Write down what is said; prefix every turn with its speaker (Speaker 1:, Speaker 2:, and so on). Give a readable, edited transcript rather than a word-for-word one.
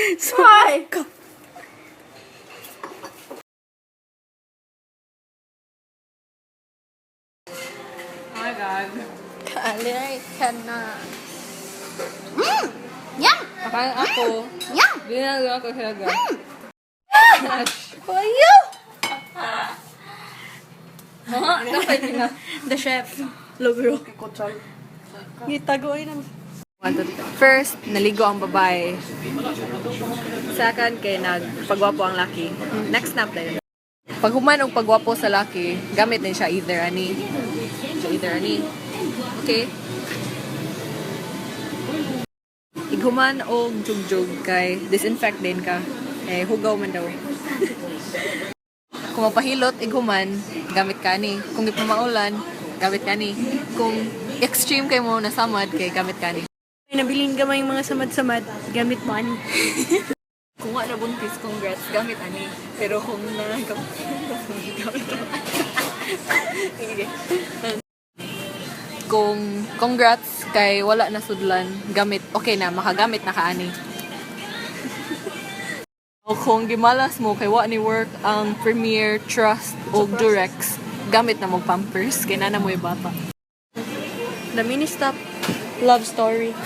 Speaker 1: Why?
Speaker 2: Oh my god.
Speaker 1: Kali ka na.
Speaker 3: Yum!
Speaker 2: Kakain ako.
Speaker 3: Yum!
Speaker 2: Ginagawa ko siya guys.
Speaker 1: For you!
Speaker 2: Nakay na.
Speaker 1: The chef. Lobro. Gitago ay naman. First, naligo ang babae. Second, kay nagpagwapo ang laki. Next snap tayo. Pag human og pagwapo sa laki, gamit din siya either ani. Okay? Ighuman og jugjug kay disinfect din ka. Eh, hugaw man daw. Kung mapahilot, ighuman, gamit ka ni. Kung di pa maulan, gamit ka ni. Kung extreme kay mo na samad, kay gamit ka ni.
Speaker 3: Nabilin ka may mga samad-samad, gamit mo ani.
Speaker 1: Kung nga nabuntis, congrats, gamit ani. Pero kung gamit kung congrats kay wala na sudlan, gamit, okay na, makagamit na kaani. O kung gimalas mo kay wa ni work ang Premier, Trust o Durex, gamit na mo Pampers, kay nana mo yung bata.
Speaker 3: The mini stop love story.